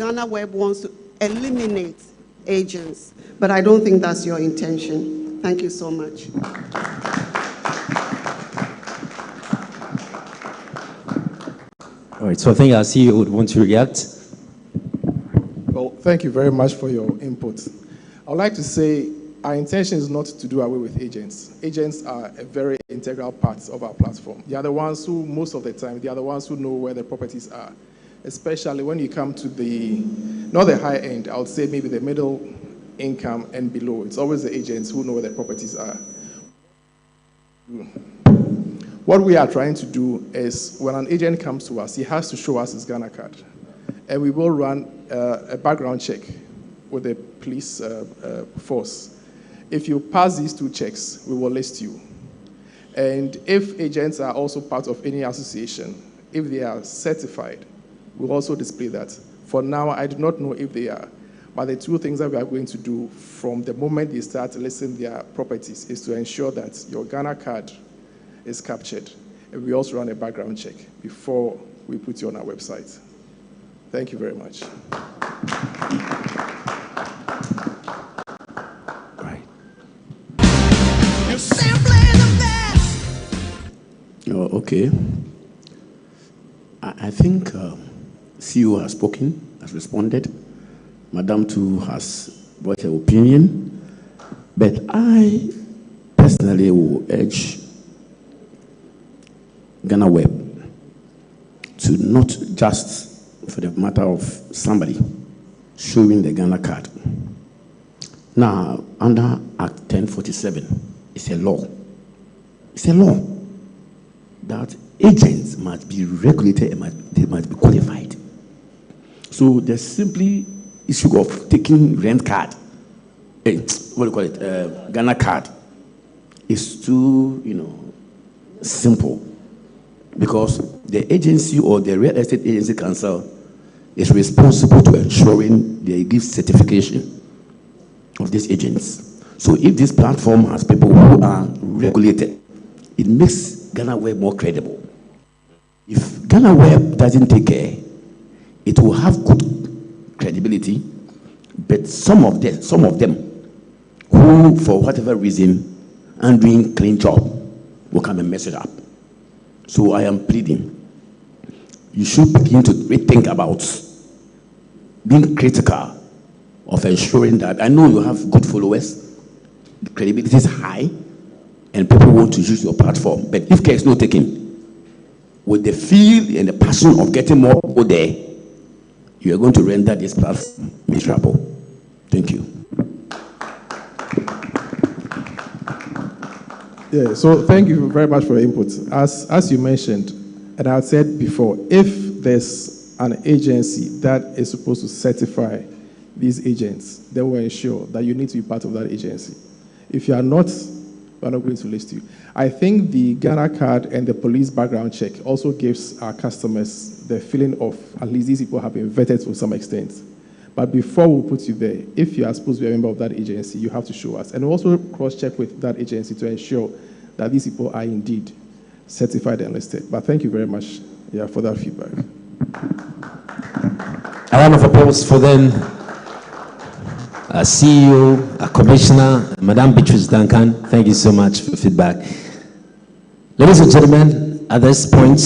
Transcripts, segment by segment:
GhanaWeb wants to eliminate agents, but I don't think that's your intention. Thank you so much. All right, so I think our CEO would want to react. Well, thank you very much for your input. I would like to say our intention is not to do away with agents. Agents are a very integral part of our platform. They are the ones who, most of the time, they are the ones who know where the properties are, especially when you come to the, not the high end, I would say maybe the middle income and below. It's always the agents who know where the properties are. What we are trying to do is when an agent comes to us, he has to show us his Ghana card. And we will run a background check with the police force. If you pass these two checks, we will list you. And if agents are also part of any association, if they are certified, we'll also display that. For now, I do not know if they are. But the two things that we are going to do from the moment they start listing their properties is to ensure that your Ghana card is captured. And we also run a background check before we put you on our website. Thank you very much. Right. You're simply the best. Oh, okay. I think CEO has spoken, has responded. Madam too has brought her opinion. But I personally will urge GhanaWeb to not just for the matter of somebody showing the Ghana card. Now, under Act 1047, it's a law. It's a law that agents must be regulated and they must be qualified. So there's simply issue of taking rent card, what do you call it, Ghana card, is too, simple. Because the agency or the real estate agency council is responsible to ensuring they give certification of these agents. So if this platform has people who are regulated, it makes GhanaWeb more credible. If GhanaWeb doesn't take care, it will have good credibility, but some of them who, for whatever reason, aren't doing clean job, will come and mess it up. So I am pleading, you should begin to rethink about being critical of ensuring that, I know you have good followers, the credibility is high, and people want to use your platform. But if care is not taken, with the feel and the passion of getting more people there, you are going to render this platform miserable. Thank you. Yeah, so thank you very much for your input. As you mentioned, and I said before, if there's an agency that is supposed to certify these agents, they will ensure that you need to be part of that agency. If you are not, we're not going to list you. I think the Ghana card and the police background check also gives our customers the feeling of at least these people have been vetted to some extent. But before we put you there, if you are supposed to be a member of that agency, you have to show us. And also cross-check with that agency to ensure that these people are indeed certified and listed. But thank you very much for that feedback. A round of applause for them. Our CEO, our Commissioner, Madam Beatrice Duncan, thank you so much for feedback. Ladies and gentlemen, at this point,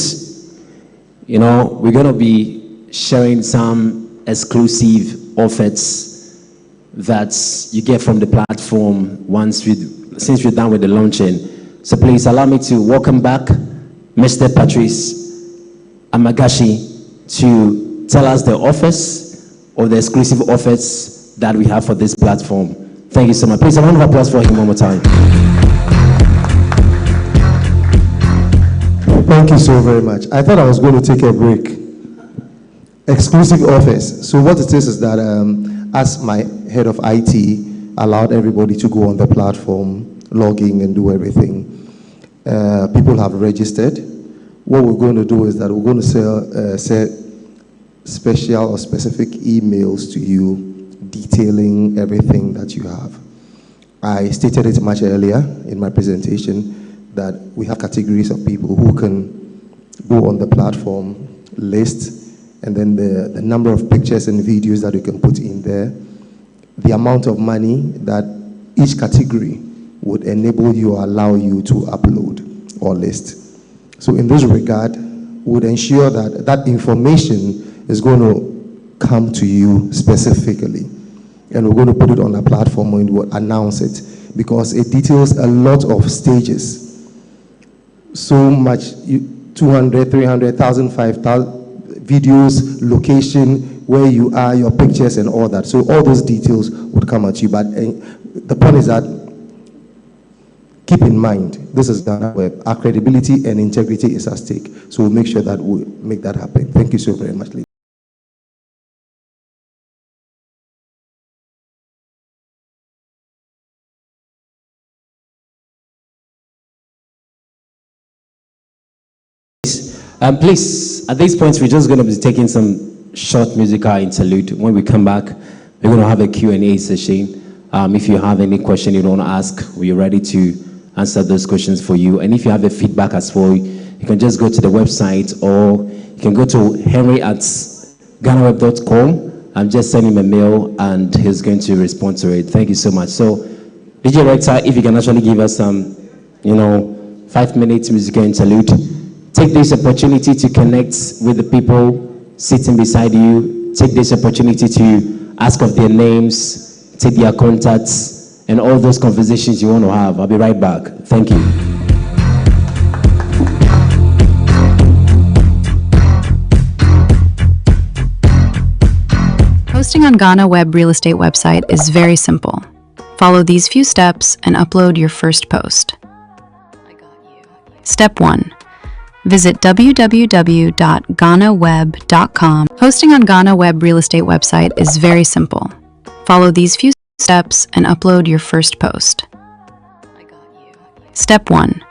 we're going to be sharing some exclusive offers that you get from the platform since we're done with the launching. So please allow me to welcome back Mr. Patrice Amagashi to tell us the offers or the exclusive offers that we have for this platform. Thank you so much. Please, a round of applause for him one more time. Thank you so very much. I thought I was going to take a break. Exclusive offers. So what it is that as my head of IT allowed everybody to go on the platform, log in and do everything, people have registered. What we're going to do is that we're going to set special or specific emails to you detailing everything that you have. I stated it much earlier in my presentation that we have categories of people who can go on the platform, list, and then the number of pictures and videos that you can put in there, the amount of money that each category would enable you or allow you to upload or list. So in this regard, we would ensure that that information is going to come to you specifically. And we're going to put it on a platform and we'll announce it because it details a lot of stages. So much, 200, 300,000, 5,000 videos, location, where you are, your pictures and all that. So all those details would come at you. But the point is that keep in mind, this is GhanaWeb. Our credibility and integrity is at stake. So we'll make sure that we make that happen. Thank you so very much, ladies. Please, at this point, we're just going to be taking some short musical interlude. When we come back, we're going to have a Q&A session. If you have any question you want to ask, we're ready to answer those questions for you. And if you have a feedback as well, you can just go to the website or you can go to henry@ghanaweb.com and just send him a mail and he's going to respond to it. Thank you so much. So, DJ Rector, if you can actually give us some, 5-minute musical interlude. Take this opportunity to connect with the people sitting beside you. Take this opportunity to ask of their names, take their contacts, and all those conversations you want to have. I'll be right back. Thank you. Posting on GhanaWeb Real Estate website is very simple. Follow these few steps and upload your first post. Step 1. Visit www.ghanaweb.com. Posting on GhanaWeb Real Estate website is very simple. Follow these few steps and upload your first post. Step 1.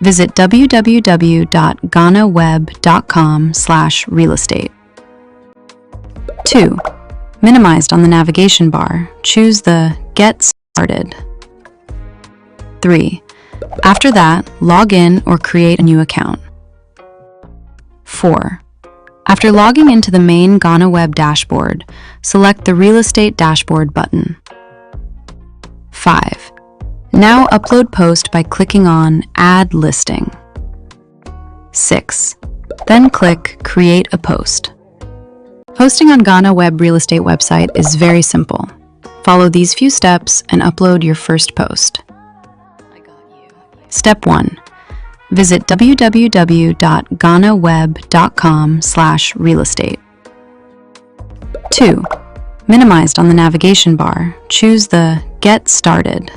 Visit www.ghanaweb.com/realestate. 2. Minimized on the navigation bar, choose the Get Started. 3. After that, log in or create a new account. 4. After logging into the main GhanaWeb dashboard, select the Real Estate Dashboard button. 5. Now upload post by clicking on Add Listing. 6. Then click Create a Post. Posting on GhanaWeb Real Estate website is very simple. Follow these few steps and upload your first post. Step 1. Visit www.ghanaweb.com/realestate. 2. Minimized on the navigation bar, choose the Get Started.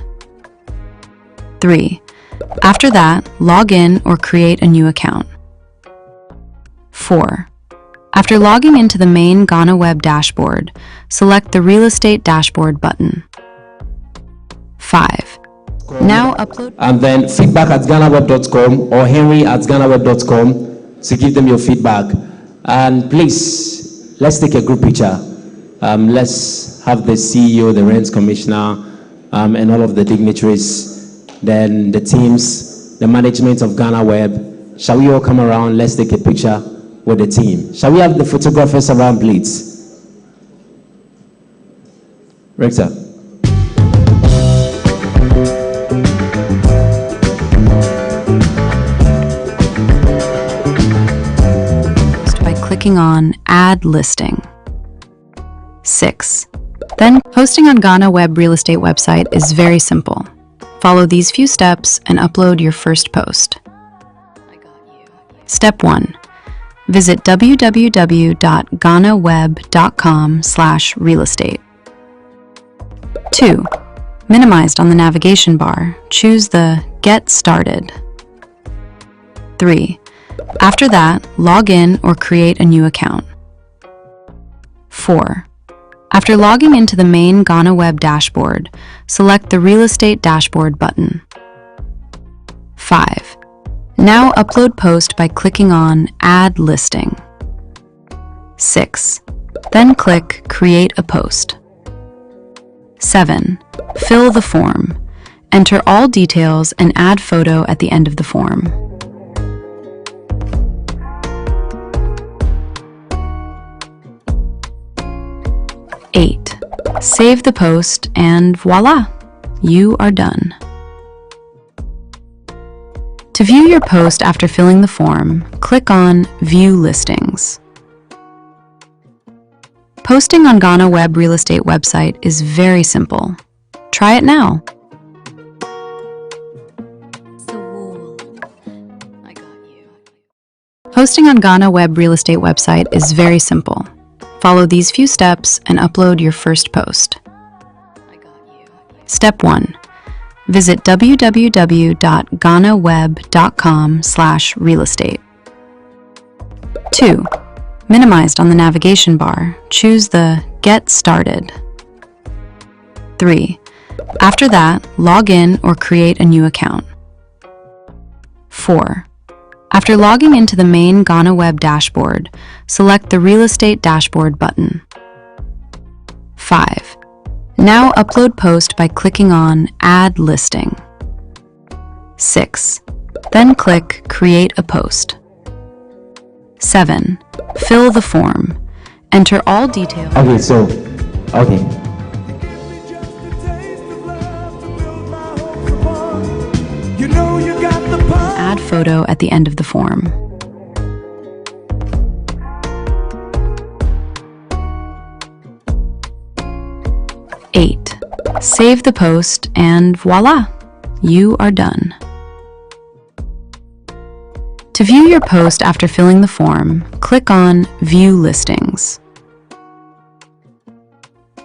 3. After that, log in or create a new account. 4. After logging into the main GhanaWeb dashboard, select the Real Estate Dashboard button. 5. Now upload. And then feedback@ghanaweb.com or henry@ghanaweb.com to give them your feedback. And please, let's take a group picture. Let's have the CEO, the Rents Commissioner, and all of the dignitaries, then the teams, the management of GhanaWeb. Shall we all come around? Let's take a picture with the team. Shall we have the photographers around, please? Rector. Clicking on Add Listing. 6. Then, posting on GhanaWeb Real Estate website is very simple. Follow these few steps and upload your first post. Step 1. Visit www.ghanaweb.com/realestate. 2. Minimized on the navigation bar, choose the Get Started. 3. After that, log in or create a new account. 4. After logging into the main GhanaWeb dashboard, select the Real Estate Dashboard button. 5. Now upload post by clicking on Add Listing. 6. Then click Create a Post. 7. Fill the form. Enter all details and add photo at the end of the form. 8. Save the post and voila, you are done. To view your post after filling the form, click on View Listings. Posting on GhanaWeb Real Estate website is very simple. Try it now. Posting on GhanaWeb Real Estate website is very simple. Follow these few steps and upload your first post. Step 1. Visit www.ghanaweb.com/realestate. 2. Minimized on the navigation bar, choose the Get Started. 3. After that, log in or create a new account. 4. After logging into the main GhanaWeb dashboard, select the Real Estate Dashboard button. 5. Now upload post by clicking on Add Listing. 6. Then click Create a Post. 7. Fill the form. Enter all details. Okay. You know you got the power. Add photo at the end of the form. Eight. Save the post and voila, you are done. To view your post after filling the form, click on View Listings.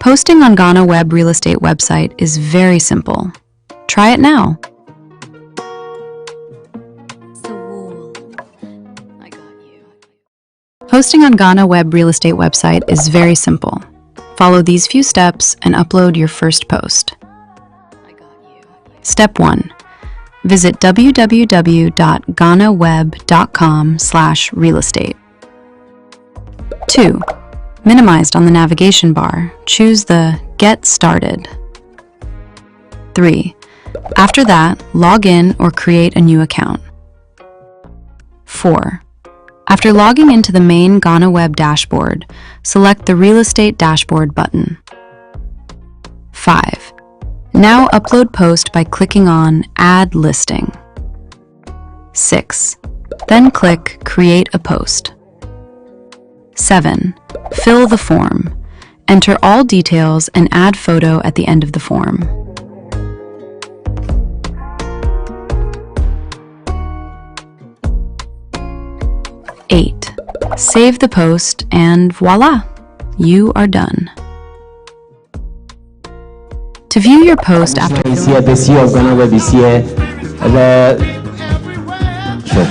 Posting on GhanaWeb Real Estate website is very simple. Try it now. Posting on GhanaWeb Real Estate website is very simple. Follow these few steps and upload your first post. Step 1. Visit www.ghanaweb.com/realestate. 2. Minimized on the navigation bar, choose the Get Started. 3. After that, log in or create a new account. 4. After logging into the main GhanaWeb dashboard, select the Real Estate Dashboard button. 5. Now upload post by clicking on Add Listing. 6. Then click Create a Post. 7. Fill the form. Enter all details and add photo at the end of the form. 8. Save the post and voila, you are done. To view your post after Is here, the CEO of GhanaWeb is here. Sure.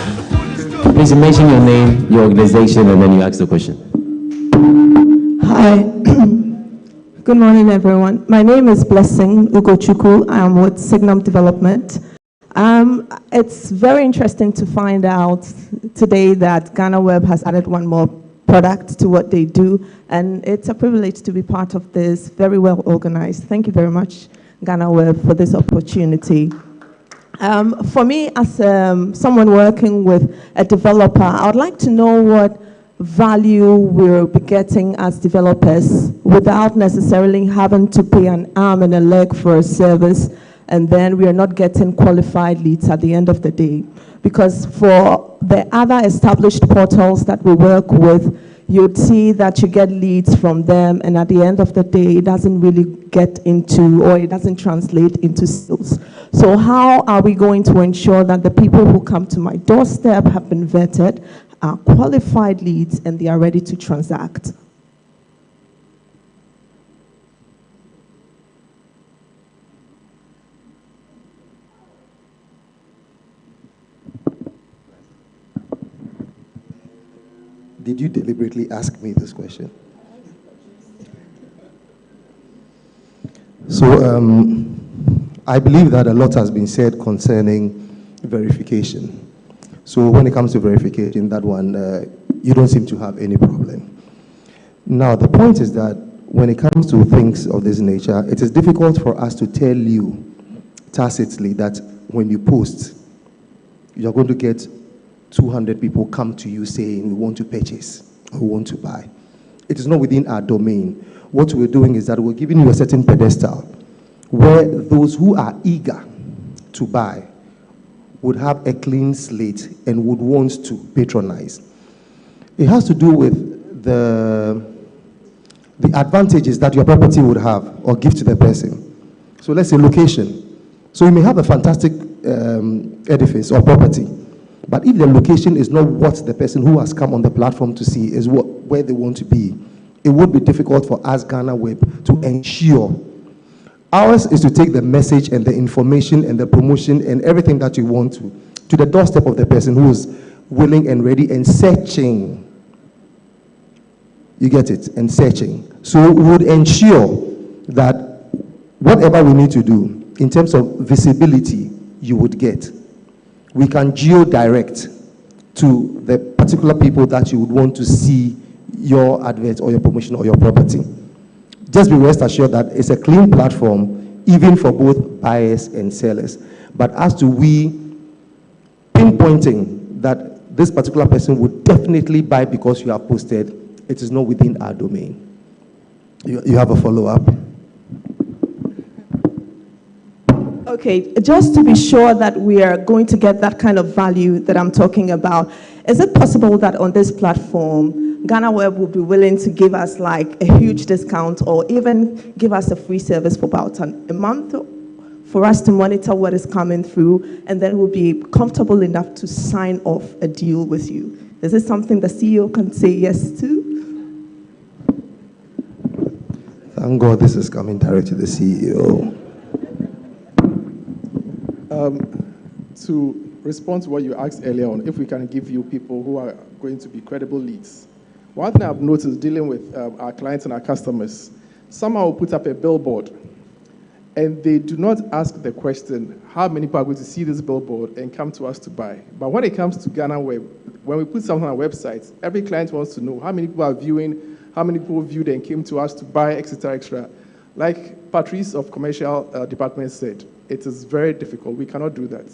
Please mention your name, your organization, and then you ask the question. Hi. Good morning, everyone. My name is Blessing Ugochukwu. I am with Signum Development. It's very interesting to find out today that GhanaWeb has added one more product to what they do, and it's a privilege to be part of this, very well organized. Thank you very much, GhanaWeb, for this opportunity. For me, as someone working with a developer, I would like to know what value we'll be getting as developers without necessarily having to pay an arm and a leg for a service, and then we are not getting qualified leads at the end of the day. Because for the other established portals that we work with, you'd see that you get leads from them, and at the end of the day, it doesn't really get into, or it doesn't translate into sales. So how are we going to ensure that the people who come to my doorstep have been vetted, are qualified leads, and they are ready to transact? Did you deliberately ask me this question? So I believe that a lot has been said concerning verification. So when it comes to verification, that one, you don't seem to have any problem. Now, the point is that when it comes to things of this nature, it is difficult for us to tell you tacitly that when you post, you're going to get 200 people come to you saying, we want to purchase, or we want to buy. It is not within our domain. What we're doing is that we're giving you a certain pedestal where those who are eager to buy would have a clean slate and would want to patronize. It has to do with the advantages that your property would have or give to the person. So let's say location. So you may have a fantastic edifice or property, but if the location is not what the person who has come on the platform to see is where they want to be, it would be difficult for us, GhanaWeb, to ensure. Ours is to take the message and the information and the promotion and everything that you want to the doorstep of the person who is willing and ready and searching. You get it? And searching. So we would ensure that whatever we need to do in terms of visibility, you would get. We can geo-direct to the particular people that you would want to see your advert or your promotion or your property. Just be rest assured that it's a clean platform, even for both buyers and sellers. But as to we pinpointing that this particular person would definitely buy because you have posted, it is not within our domain. You have a follow-up? Okay, just to be sure that we are going to get that kind of value that I'm talking about, is it possible that on this platform, GhanaWeb will be willing to give us like a huge discount or even give us a free service for about a month for us to monitor what is coming through, and then we'll be comfortable enough to sign off a deal with you? Is this something the CEO can say yes to? Thank God this is coming direct to the CEO. To respond to what you asked earlier on, if we can give you people who are going to be credible leads. One thing I've noticed dealing with our clients and our customers, someone will put up a billboard and they do not ask the question, how many people are going to see this billboard and come to us to buy? But when it comes to GhanaWeb, when we put something on our website, every client wants to know how many people are viewing, how many people viewed and came to us to buy, etc., etc. Like Patrice of Commercial Department said, it is very difficult. We cannot do that.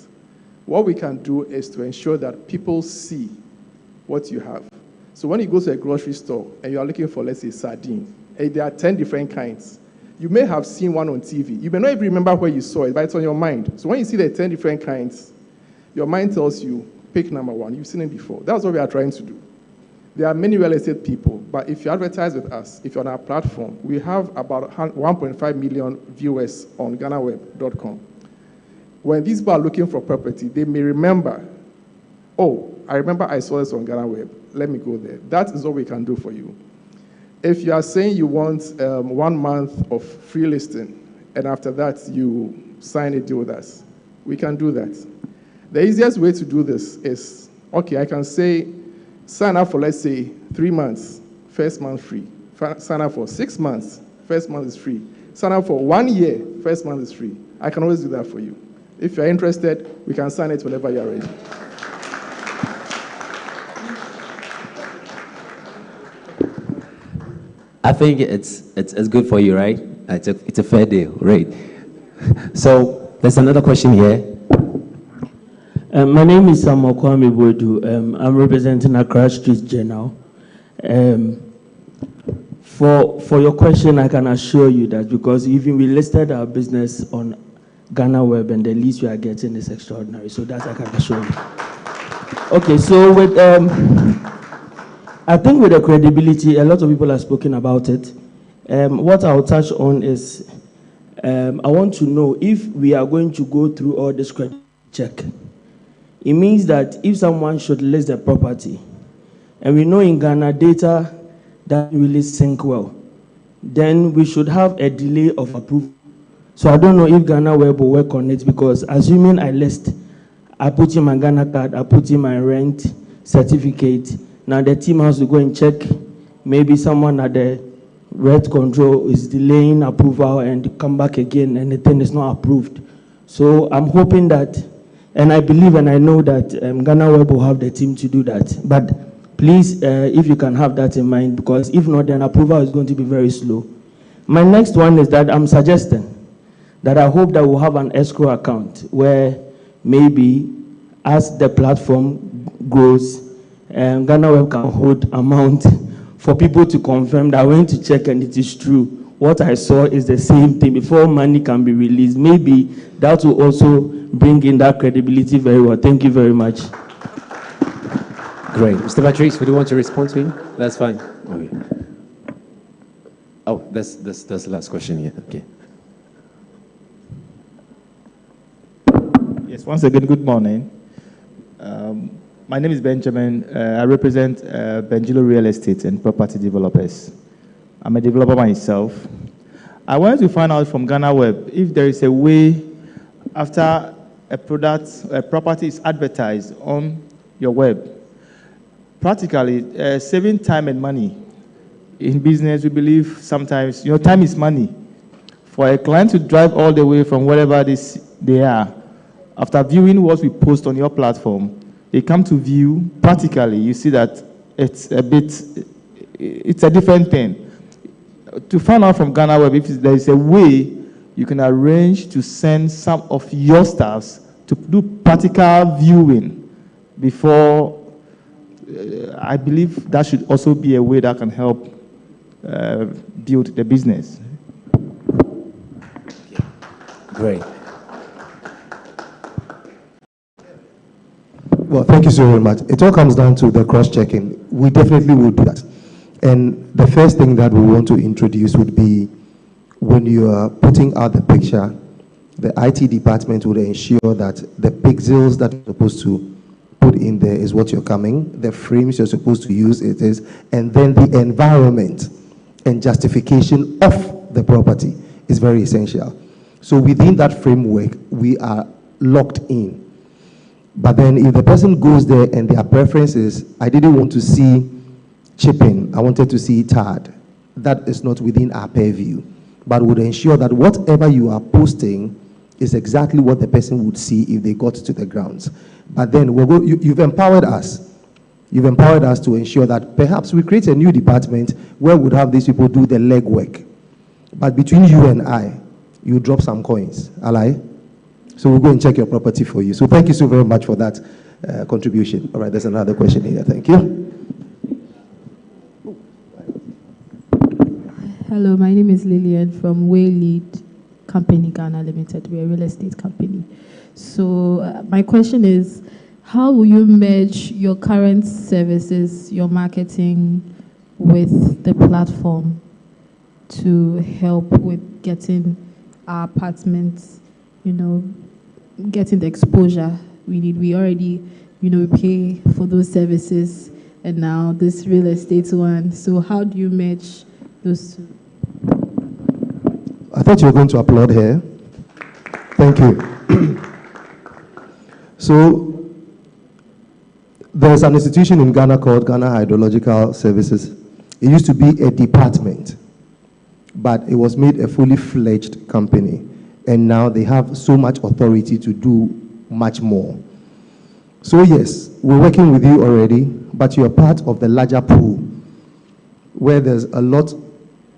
What we can do is to ensure that people see what you have. So when you go to a grocery store and you are looking for, let's say, sardine, and there are 10 different kinds, you may have seen one on TV. You may not even remember where you saw it, but it's on your mind. So when you see the 10 different kinds, your mind tells you, pick number one. You've seen it before. That's what we are trying to do. There are many real estate people, but if you advertise with us, if you're on our platform, we have about 1.5 million viewers on GhanaWeb.com. When these people are looking for property, they may remember, oh, I remember I saw this on GhanaWeb. Let me go there. That is what we can do for you. If you are saying you want 1 month of free listing, and after that you sign a deal with us, we can do that. The easiest way to do this is, okay, I can say, sign up for, let's say, 3 months, first month free. Sign up for 6 months, first month is free. Sign up for 1 year, first month is free. I can always do that for you. If you're interested, we can sign it whenever you're ready. I think it's good for you, right? It's a fair deal, right? So there's another question here. My name is Samuel Kwame Bodu. I'm representing Accra Street Journal. For your question, I can assure you that because even we listed our business on GhanaWeb and the least we are getting is extraordinary. So that I can assure you. Okay, so with I think with the credibility, a lot of people have spoken about it. What I'll touch on is I want to know if we are going to go through all this credit check. It means that if someone should list the property, and we know in Ghana data doesn't really sync well, then we should have a delay of approval. So I don't know if GhanaWeb will work on it because assuming I list, I put in my Ghana card, I put in my rent certificate. Now the team has to go and check. Maybe someone at the rent control is delaying approval and come back again and the thing is not approved. So I'm hoping that, and I believe and I know that GhanaWeb will have the team to do that. But please, if you can have that in mind, because if not, then approval is going to be very slow. My next one is that I'm suggesting that I hope that we'll have an escrow account where maybe as the platform grows, GhanaWeb can hold amount for people to confirm that I went to check and it is true. What I saw is the same thing before money can be released. Maybe that will also bring in that credibility very well. Thank you very much. Great. Mr. Patrice, would you want to respond to him? That's fine. Okay. Oh, that's the last question here. Okay. Yes, once again, good morning. My name is Benjamin. I represent Benjilo Real Estate and Property Developers. I'm a developer myself. I wanted to find out from GhanaWeb if there is a way, after a property is advertised on your web, practically saving time and money. In business, we believe sometimes, time is money. For a client to drive all the way from wherever they are, after viewing what we post on your platform, they come to view, practically, you see that it's a different thing. To find out from GhanaWeb if there is a way you can arrange to send some of your staffs to do practical viewing before, I believe that should also be a way that can help build the business. Great. Well, thank you so very much. It all comes down to the cross-checking. We definitely will do that. And the first thing that we want to introduce would be when you are putting out the picture, the IT department would ensure that the pixels that you're supposed to put in there is what you're coming, the frames you're supposed to use it is, and then the environment and justification of the property is very essential. So within that framework, we are locked in. But then if the person goes there and their preference is, I didn't want to see chipping, I wanted to see tarred, that is not within our purview, but would ensure that whatever you are posting is exactly what the person would see if they got to the grounds. But then you've empowered us. You've empowered us to ensure that perhaps we create a new department where we'd have these people do the legwork. But between you and I, you drop some coins, ally. So we'll go and check your property for you. So thank you so very much for that contribution. All right, there's another question here. Thank you. Hello, my name is Lillian from Waylead Company Ghana Limited. We're a real estate company. So my question is, how will you merge your current services, your marketing, with the platform to help with getting our apartments, getting the exposure we need? We already, we pay for those services, and now this real estate one. So how do you merge those two? I thought you were going to applaud here. Thank you. So there's an institution in Ghana called Ghana Hydrological Services. It used to be a department, but it was made a fully fledged company. And now they have so much authority to do much more. So yes, we're working with you already, but you're part of the larger pool where there's a lot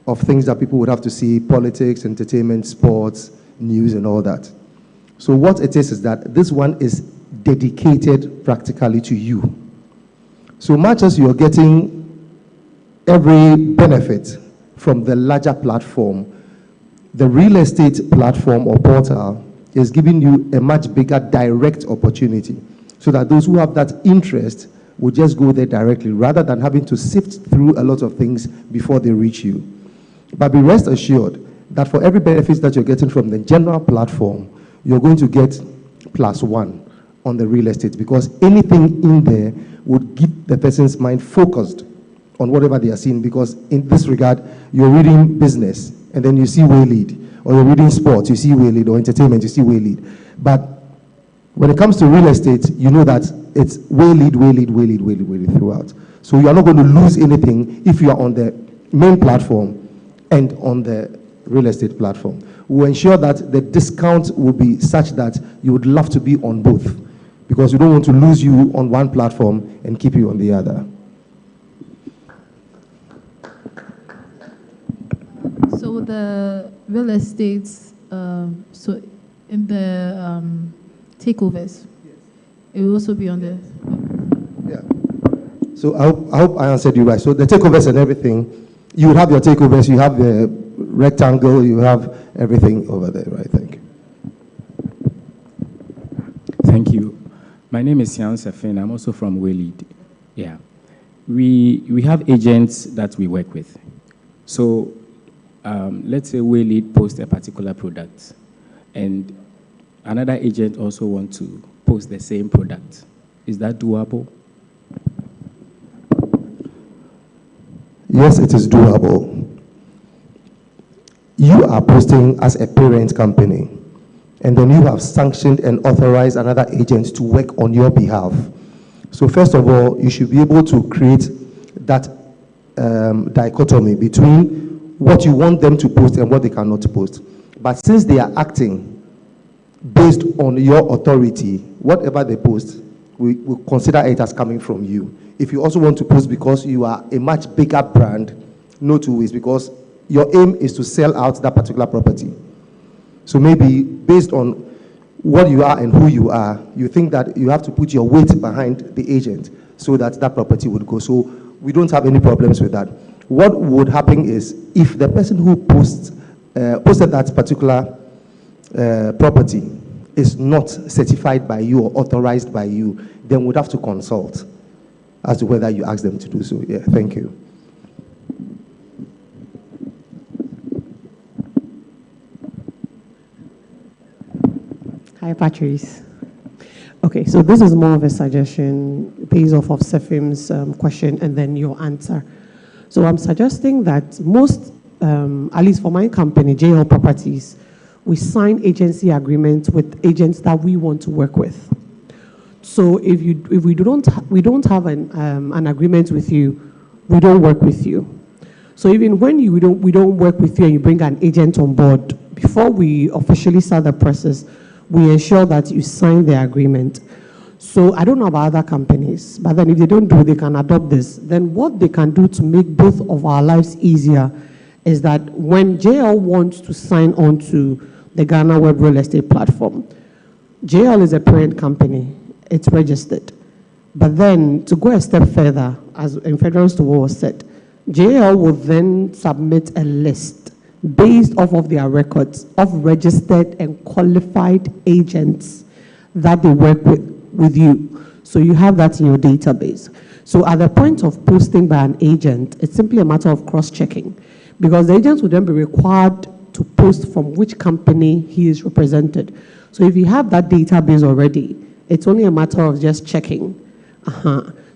of things that people would have to see: politics, entertainment, sports, news, and all that. So what it is that this one is dedicated practically to you. So much as you're getting every benefit from the larger platform, the real estate platform or portal is giving you a much bigger direct opportunity, so that those who have that interest will just go there directly rather than having to sift through a lot of things before they reach you. But be rest assured that for every benefit that you're getting from the general platform, you're going to get +1 on the real estate, because anything in there would keep the person's mind focused on whatever they are seeing. Because in this regard, you're reading business and then you see Waylead, or you're reading sports, you see Waylead, or entertainment, you see Waylead. But when it comes to real estate, you know that it's Waylead, Waylead, Waylead, Waylead, Waylead throughout. So you are not going to lose anything if you are on the main platform and on the real estate platform. We'll ensure that the discount will be such that you would love to be on both, because we don't want to lose you on one platform and keep you on the other. So the real estate, so in the takeovers, it will also be on the... Yeah. So I hope I answered you right. So the takeovers and everything, you would have your takeovers, you have the rectangle, you have everything over there, right? Thank you. Thank you. My name is Sian Sefin. I'm also from Waylead. Yeah. We have agents that we work with. So let's say Waylead posts a particular product, and another agent also wants to post the same product. Is that doable? Yes, it is doable. You are posting as a parent company, and then you have sanctioned and authorized another agent to work on your behalf. So first of all, you should be able to create that dichotomy between what you want them to post and what they cannot post. But since they are acting based on your authority, whatever they post, we consider it as coming from you. If you also want to post because you are a much bigger brand, no two ways, because your aim is to sell out that particular property. So maybe based on what you are and who you are, you think that you have to put your weight behind the agent so that that property would go. So we don't have any problems with that. What would happen is if the person who posted that particular property is not certified by you or authorized by you, then we'd have to consult as to whether you ask them to do so. Yeah, thank you. Hi, Patrice. Okay, so this is more of a suggestion based off of Sefim's question and then your answer. So I'm suggesting that most, at least for my company, JL Properties, we sign agency agreements with agents that we want to work with. So if we don't have an agreement with you, we don't work with you. So even when we don't work with you and you bring an agent on board, before we officially start the process, we ensure that you sign the agreement. So I don't know about other companies, but then if they don't do, they can adopt this. Then what they can do to make both of our lives easier is that when JL wants to sign on to the GhanaWeb Real Estate Platform, JL is a parent company. It's registered. But then to go a step further, as in furtherance to what was said, JL will then submit a list based off of their records of registered and qualified agents that they work with you. So you have that in your database. So at the point of posting by an agent, it's simply a matter of cross-checking, because the agent will then be required to post from which company he is represented. So if you have that database already, it's only a matter of just checking.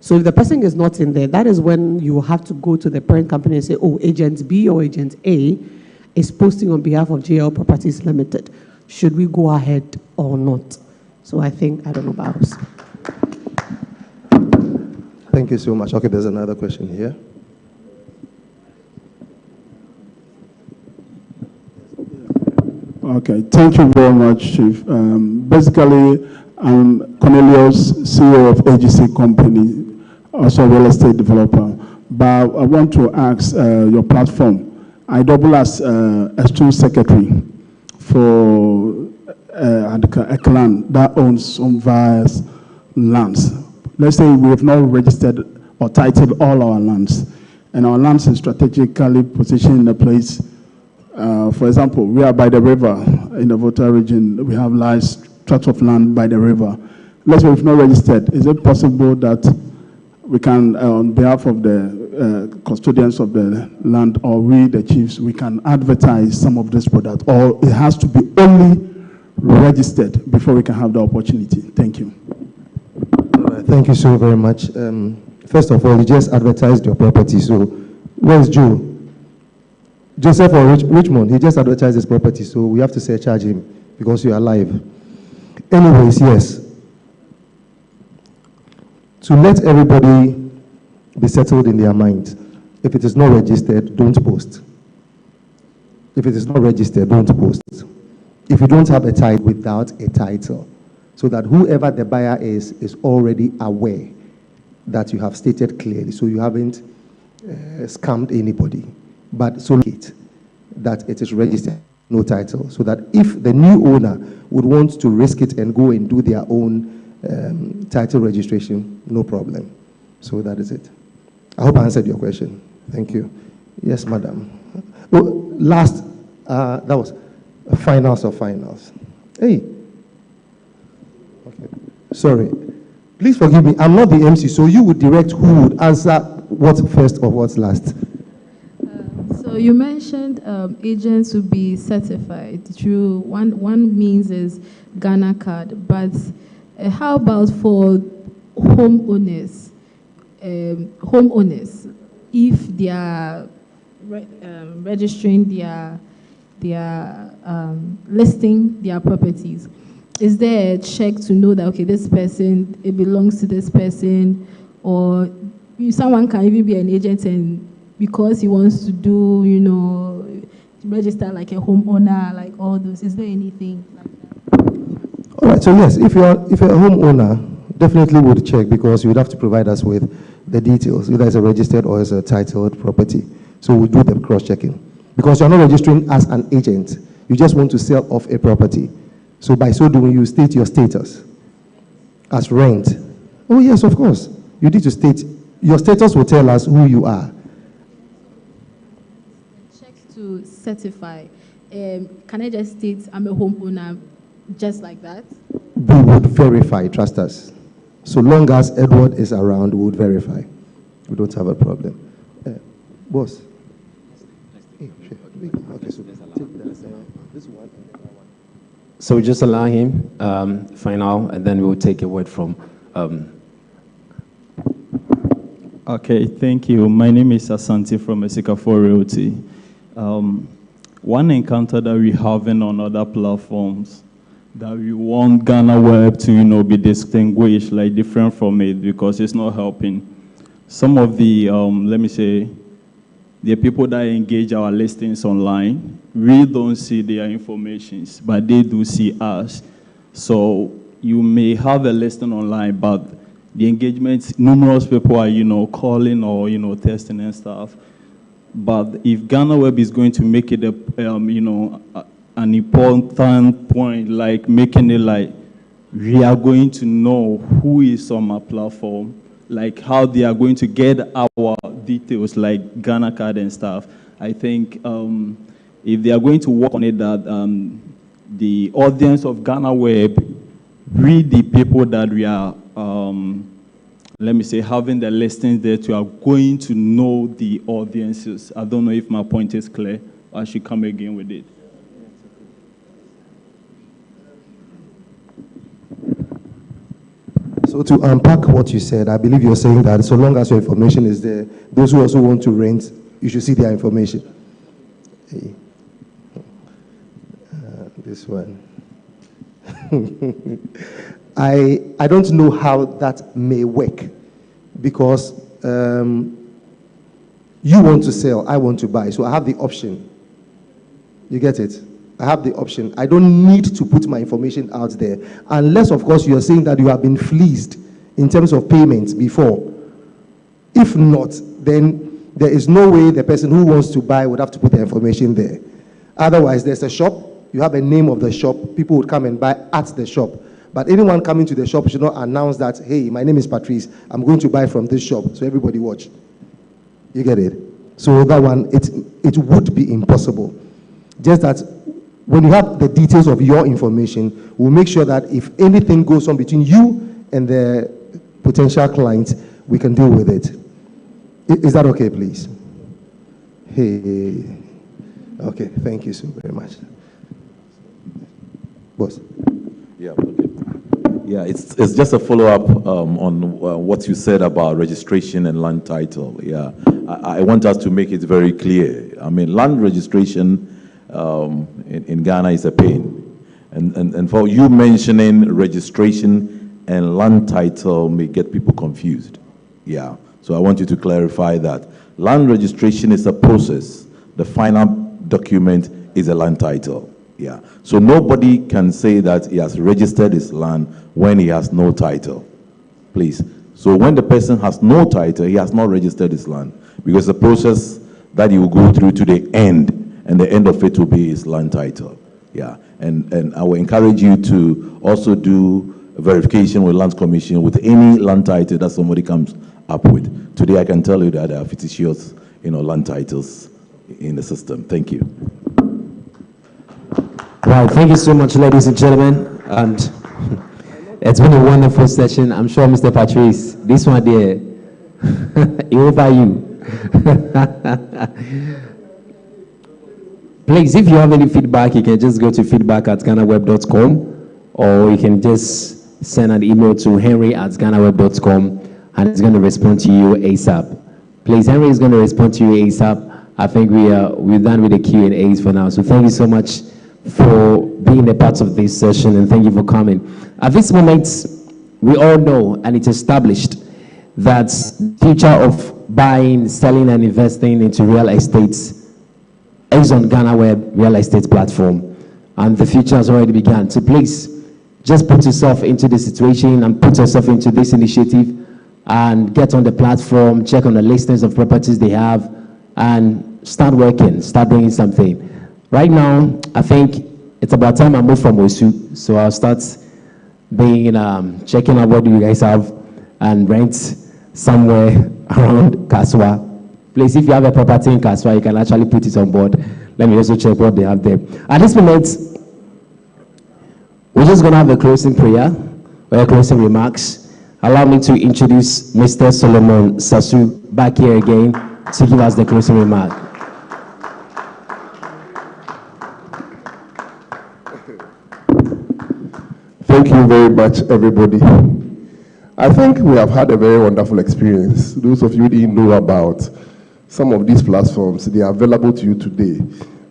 So if the person is not in there, that is when you have to go to the parent company and say, oh, agent B or agent A is posting on behalf of JL Properties Limited. Should we go ahead or not? So I think, I don't know about us. Thank you so much. Okay, there's another question here. Okay, thank you very much, Chief. Basically, I'm Cornelius, CEO of AGC Company, also a real estate developer. But I want to ask your platform. I double as S2 secretary for a clan that owns unveils lands. Let's say we have not registered or titled all our lands, and our lands is strategically positioned in a place. For example, we are by the river in the Volta region. We have large tracts of land by the river. Let's say we've not registered. Is it possible that we can, on behalf of the custodians of the land, or we, the chiefs, we can advertise some of this product, or it has to be only registered before we can have the opportunity? Thank you. Thank you so very much. First of all, you just advertised your property. So where's Joe? Joseph or Richmond, he just advertised his property, so we have to surcharge him because you are live. Anyways, yes. To let everybody be settled in their mind, if it is not registered, don't post. If it is not registered, don't post. If you don't have a title, without a title, so that whoever the buyer is already aware that you have stated clearly, so you haven't scammed anybody. But so that it is registered, no title, so that if the new owner would want to risk it and go and do their own title registration, no problem. So that is it. I hope I answered your question. Thank you. Yes, madam. Oh, last, that was finals of finals. Hey. Okay. Sorry. Please forgive me. I'm not the MC, so you would direct who would answer what's first or what's last. So you mentioned agents will be certified through one means is Ghana card, but how about for homeowners? Homeowners, if they are registering their listing their properties, is there a check to know that okay, this person, it belongs to this person, or someone can even be an agent and because he wants to do, register like a homeowner, like all those. Is there anything like that? All right. So yes, if you're a homeowner, definitely would check because you would have to provide us with the details, whether it's a registered or it's a titled property. So we do the cross-checking because you're not registering as an agent. You just want to sell off a property. So by so doing, you state your status as rent. Oh yes, of course. You need to state your status will tell us who you are. To certify, can I just state I'm a homeowner just like that? We would verify, trust us. So long as Edward is around, we would verify. We don't have a problem. Boss. Okay, so take this one. So we just allow him final, and then we'll take a word from. Okay, thank you. My name is Asante from Esikafor Realty. One encounter that we having on other platforms that we want GhanaWeb to, be distinguished, like different from it, because it's not helping. Some of the, let me say, the people that engage our listings online, we don't see their informations, but they do see us. So you may have a listing online, but the engagement, numerous people are, calling or, testing and stuff. But if GhanaWeb is going to make it an important point, like making it like we are going to know who is on our platform, like how they are going to get our details, like Ghana card and stuff. I think if they are going to work on it, that the audience of GhanaWeb, read the people that we are let me say, having the listings that you are going to know the audiences. I don't know if my point is clear. I should come again with it. So to unpack what you said, I believe you're saying that so long as your information is there, those who also want to rent, you should see their information. Hey. This one. I don't know how that may work because you want to sell, I want to buy, so I have the option. You get it? I have the option. I don't need to put my information out there unless, of course, you are saying that you have been fleeced in terms of payments before. If not, then there is no way the person who wants to buy would have to put the information there. Otherwise, there's a shop, you have a name of the shop, people would come and buy at the shop. But anyone coming to the shop should not announce that, hey, my name is Patrice, I'm going to buy from this shop, so everybody watch. You get it? So that one, it would be impossible. Just that when you have the details of your information, we'll make sure that if anything goes on between you and the potential client, we can deal with it. Is that okay, please? Hey. Okay, thank you so very much. Boss. Yeah, okay. Yeah, it's just a follow-up on what you said about registration and land title. Yeah, I want us to make it very clear. I mean, land registration in Ghana is a pain. And for you mentioning registration and land title may get people confused. Yeah, so I want you to clarify that. Land registration is a process. The final document is a land title. Yeah, so nobody can say that he has registered his land when he has no title. Please. So when the person has no title, he has not registered his land because the process that he will go through to the end, and the end of it will be his land title. Yeah, and I will encourage you to also do a verification with Lands Commission with any land title that somebody comes up with. Today, I can tell you that there are fictitious, land titles in the system. Thank you. Right, thank you so much, ladies and gentlemen. And it's been a wonderful session. I'm sure, Mr. Patrice, this one there, over you. Please, if you have any feedback, you can just go to feedback@ghanaweb.com, or you can just send an email to henry@ghanaweb.com, and it's going to respond to you ASAP. Please, Henry is going to respond to you ASAP. I think we're done with the Q&As for now. So thank you so much for being a part of this session, and thank you for coming. At this moment, we all know, and it's established, that the future of buying, selling, and investing into real estate is on GhanaWeb Real Estate Platform, and the future has already begun. So please, just put yourself into the situation and put yourself into this initiative, and get on the platform, check on the listings of properties they have, and start working, start doing something. Right now, I think it's about time I move from Osu, so I'll start being checking out what do you guys have and rent somewhere around Kaswa. Please, if you have a property in Kaswa, you can actually put it on board. Let me also check what they have there. At this moment, we're just going to have a closing prayer or a closing remarks. Allow me to introduce Mr. Solomon Sasu back here again to give us the closing remark. Thank you very much, everybody. I think we have had a very wonderful experience. Those of you who didn't know about some of these platforms, they are available to you today.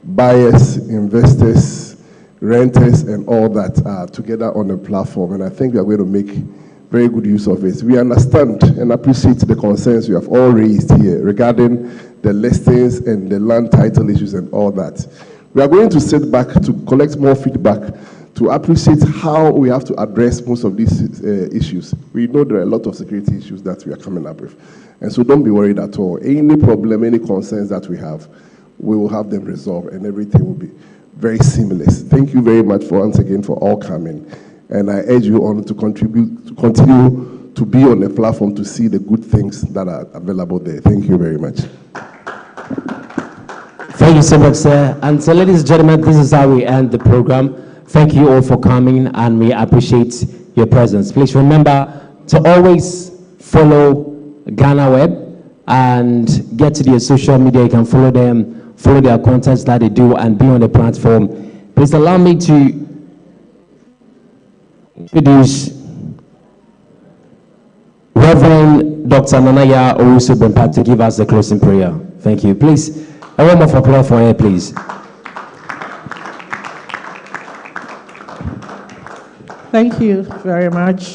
Buyers, investors, renters, and all that are together on the platform, and I think we are going to make very good use of it. We understand and appreciate the concerns you have all raised here regarding the listings and the land title issues and all that. We are going to sit back to collect more feedback to appreciate how we have to address most of these issues. We know there are a lot of security issues that we are coming up with. And so don't be worried at all. Any problem, any concerns that we have, we will have them resolved and everything will be very seamless. Thank you very much once again for all coming. And I urge you on to continue to be on the platform to see the good things that are available there. Thank you very much. Thank you so much, sir. And so, ladies and gentlemen, this is how we end the program. Thank you all for coming, and we appreciate your presence. Please remember to always follow GhanaWeb and get to their social media. You can follow them, follow their contents that they do, and be on the platform. Please allow me to introduce Reverend Dr. Nanaya Owusu-Bempah to give us the closing prayer. Thank you. Please, a round of applause for her, please. Thank you very much.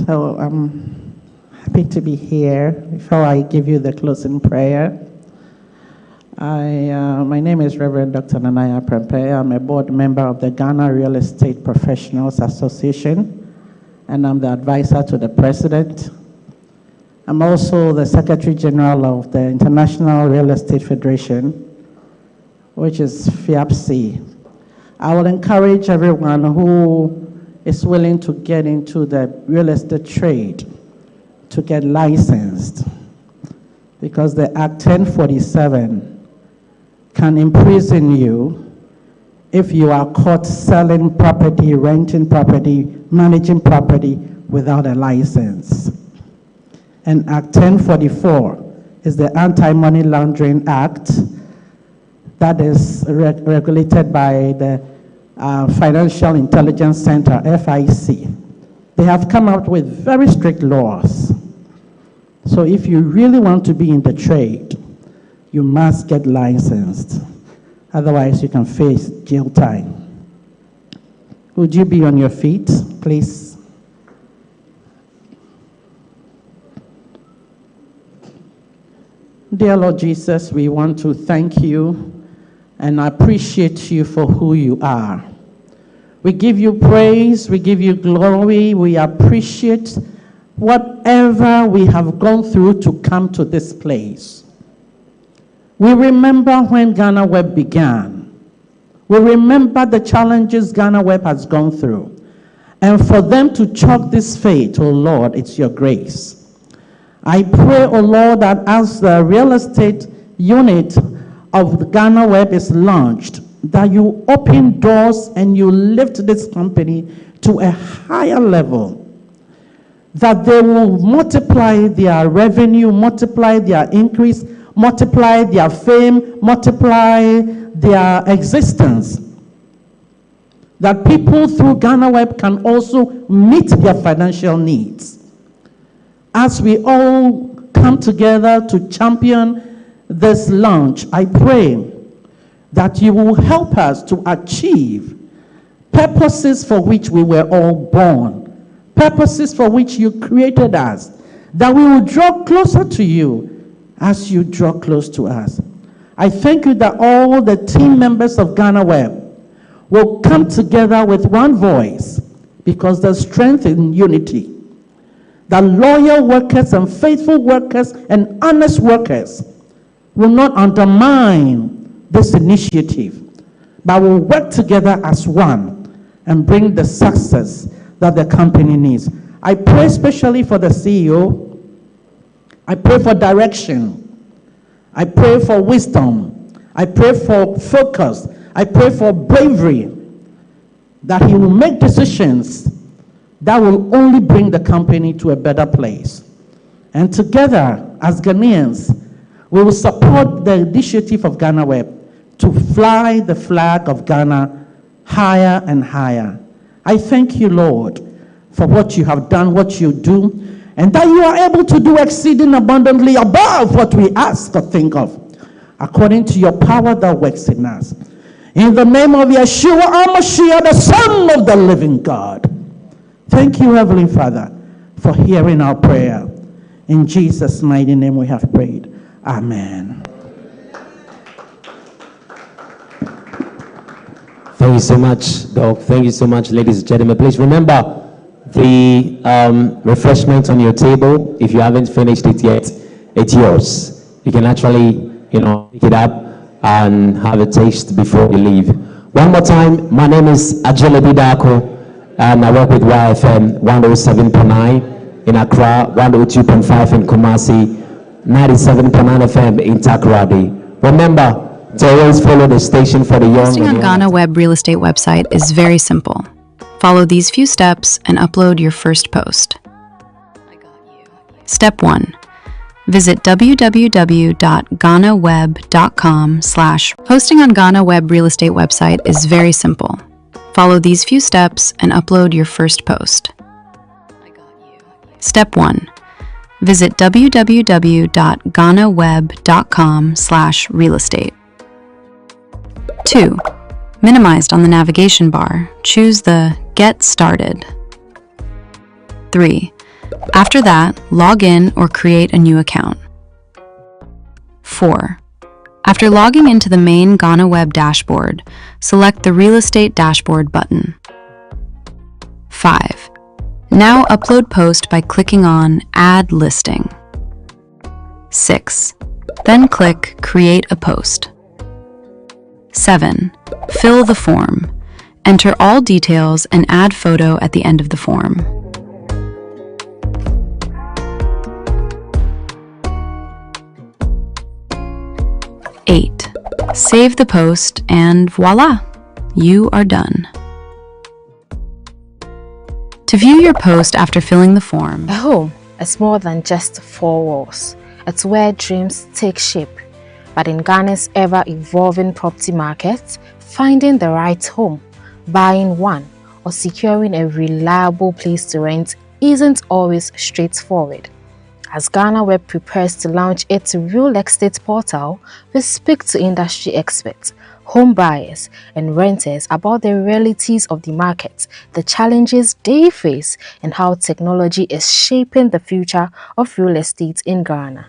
So I'm happy to be here. Before I give you the closing prayer, my name is Reverend Dr. Nanaya Prempeh. I'm a board member of the Ghana Real Estate Professionals Association, and I'm the advisor to the president. I'm also the Secretary General of the International Real Estate Federation, which is FIAPSI. I will encourage everyone who is willing to get into the real estate trade to get licensed, because the Act 1047 can imprison you if you are caught selling property, renting property, managing property without a license. And Act 1044 is the Anti-Money Laundering Act that is regulated by the Financial Intelligence Center, FIC. They have come out with very strict laws. So if you really want to be in the trade, you must get licensed. Otherwise, you can face jail time. Would you be on your feet, please? Dear Lord Jesus, we want to thank you and appreciate you for who you are. We give you praise, we give you glory, we appreciate whatever we have gone through to come to this place. We remember when GhanaWeb began. We remember the challenges GhanaWeb has gone through. And for them to chalk this fate, oh Lord, it's your grace. I pray, O Lord, that as the real estate unit of the GhanaWeb is launched, that you open doors and you lift this company to a higher level, that they will multiply their revenue, multiply their increase, multiply their fame, multiply their existence, that people through GhanaWeb can also meet their financial needs. As we all come together to champion this launch, I pray that you will help us to achieve purposes for which we were all born, purposes for which you created us, that we will draw closer to you as you draw close to us. I thank you that all the team members of GhanaWeb will come together with one voice, because there's strength in unity. That loyal workers and faithful workers and honest workers will not undermine this initiative, but will work together as one and bring the success that the company needs. I pray especially for the CEO. I pray for direction. I pray for wisdom. I pray for focus. I pray for bravery, that he will make decisions that will only bring the company to a better place. And together, as Ghanaians, we will support the initiative of GhanaWeb to fly the flag of Ghana higher and higher. I thank you, Lord, for what you have done, what you do, and that you are able to do exceeding abundantly above what we ask or think of, according to your power that works in us. In the name of Yeshua HaMashiach, the Son of the living God. Thank you, Heavenly Father, for hearing our prayer. In Jesus' mighty name we have prayed. Amen. Thank you so much, Doc. Thank you so much, ladies and gentlemen. Please remember the refreshment on your table. If you haven't finished it yet, it's yours. You can actually, pick it up and have a taste before you leave. One more time, my name is Ajele Bidako, and I work with YFM 107.9 in Accra, 102.5 in Kumasi, 97.9 FM in Takoradi. Remember to always follow the station for the young. Posting on GhanaWeb Real Estate website is very simple. Follow these few steps and upload your first post. Step 1. Visit www.ghanaweb.com/. Posting on GhanaWeb Real Estate website is very simple. Follow these few steps and upload your first post. Step 1. Visit www.ghanaweb.com/realestate. 2. Minimized on the navigation bar, choose the Get Started. 3. After that, log in or create a new account. 4. After logging into the main GhanaWeb dashboard, select the Real Estate Dashboard button. 5. Now upload post by clicking on Add Listing. 6. Then click Create a Post. 7. Fill the form. Enter all details and add photo at the end of the form. 8. Save the post and voila, you are done. To view your post after filling the form, a home is more than just 4 walls. It's where dreams take shape. But in Ghana's ever-evolving property market, finding the right home, buying one, or securing a reliable place to rent isn't always straightforward. As GhanaWeb prepares to launch its real estate portal, we speak to industry experts, home buyers, and renters about the realities of the market, the challenges they face, and how technology is shaping the future of real estate in Ghana.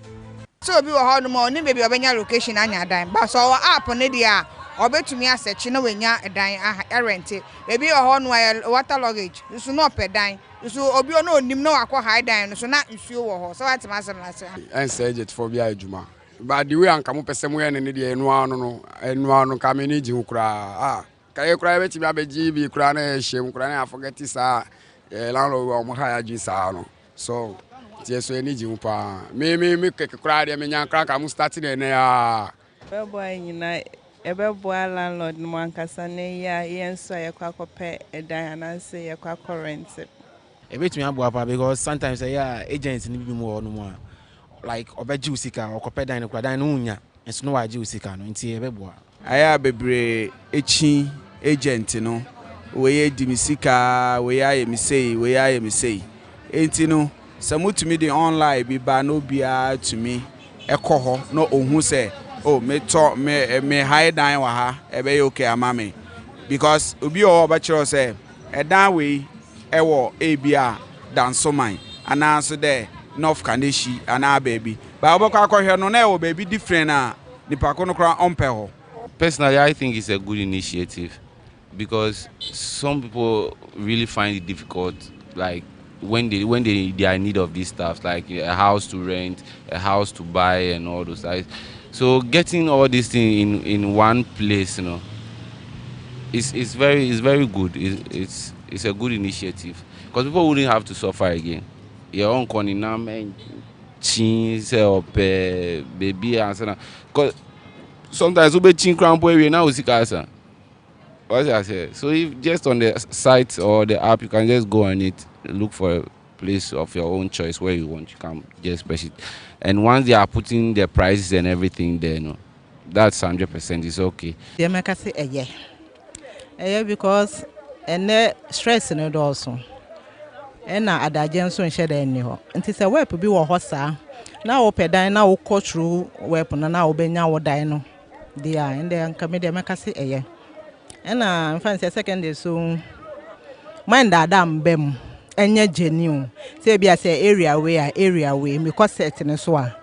So we were no more, maybe a location anya dime, but so our app on the or bet to me as a chino when ya a dime a rent it. Maybe a horn while water luggage, you should not pay dime. You should obey no nimno aqua high dime, so not in sure. So that's my son. And say it for Bia Juma. But the way I'm come up as somewhere in the and one coming in you cry. Can you cry with me? GB, Crane, shame, Crane, I forget this. Landlord, higher Gisano. So. so any gym pa. Me cry de me nyan crack am starting ene ya. Boy nyina ebeboa landlord no ankasa ne ya yenso ayekwakope edan ananse yekwakọ rent. Ebetumi aboa pa because sometimes agents ni bi mu no mo like obeji usika okope dan no kwa dan no unya enso no waji usika no nti ebeboa. Aya bebre echi agent no we di misika we aye mi sei enti no samutumi di online bi ba no bia tumi ekoho no ohun se oh me high dan wa ha ebe okay ama me because obi o ba kiro say edan we ewo ebia dan so man ana so there North Kaneshi ana baby ba obakọ akọhwe no na ewo baby different na nipa ko no kra ompe ho. Personally, I think it's a good initiative because some people really find it difficult, like when they are in need of these stuff, like a house to rent, a house to buy, and all those things. So getting all these things in one place, you know, is very good. It's a good initiative because people wouldn't have to suffer again. Your own coninam, cheese or baby and because sometimes we chin crown boy we now see casa. What I say? So if just on the site or the app you can just go on it, look for a place of your own choice where you want, you can just press it. And once they are putting the prices and everything there, no, that's 100% is okay. They make us say yeah because and stress in it also. And now adaje nso nhye da ni ho. Nti se web bi wo ho saa. Na wo pedan na wo go through web na wo benya wo dan no. They are in there nka me dey make us say and in fact second day so mind adam bem enye genuine. Say be say area way because setting so a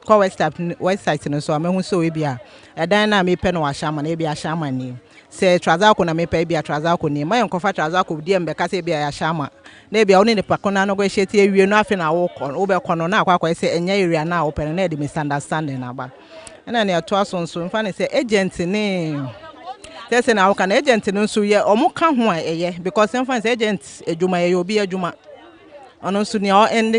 ko website no so a me hu so we bia edan na me pe no wa shama na e bia shama ni say Trazako na me pe bia Trazako ni my nkofa Trazako die mbeka say bia ya shama na bia oni ne pakona no go sheti ewie no afi na wo be kono na akwa say enye area na wo pe na de misunderstanding na ba na ne ato asonso mfa ne say agent ni say na wo kan agent no so ye omo ka ho a eye because mfa say agent ejuma ye obi ejuma ono so ni o end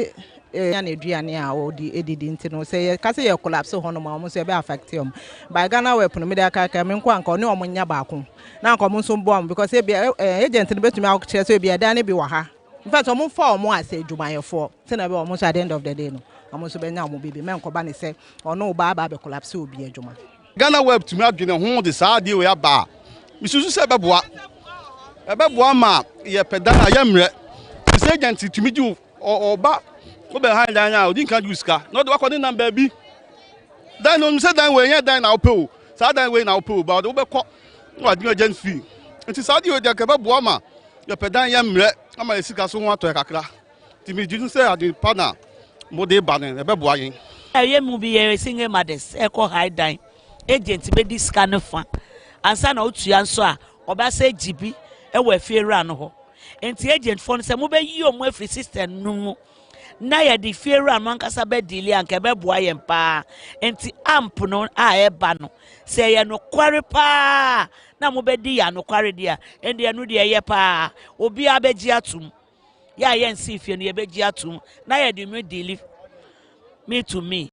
ya na eduane a o di edidi ntino say ka say ye collapse ho no ma omo so be affect am by GhanaWeb no me dey aka me nko anka oni omo nya ba ko na anka omo so mbo am because e agent no betumi a kire so e bia dan ne bi wa ha in fact omo fa omo as ejuma ye for say na be omo so at the end of the day no omo so be nya omo bibi me nko ba ne say ono ba be collapse obi ejuma GhanaWeb tumi adwene ho de saa de we aba misusu se beboa ma ye pedan a ye mre say agent tumi di oba go behind dan ya odin kan juska no de wakọ ni number bi dan no say dan we yan dan na ope o sa dan we na ope o ba do be kọ no adin agent fee nti sa de o de ka beboa ma ye pedan ye mre ama esika so ho ato kakra timi ju say adin partner mo de ba ne beboa yin ye mu bi ye single mothers e ko high dan agent be dis scan fa ansa na otua nso a oba say GB e wa fiera no ho enti agent phone say mo be yi o mo afri system no na ya di fiera no ankasa be dili anka be boa yem pa enti amp no a e ba no say ye no kware pa na mo be di ya no kware dia endi anu de ye pa obi abeji atum ya ye nsi fie no ye beji atum na ya di me dili me to me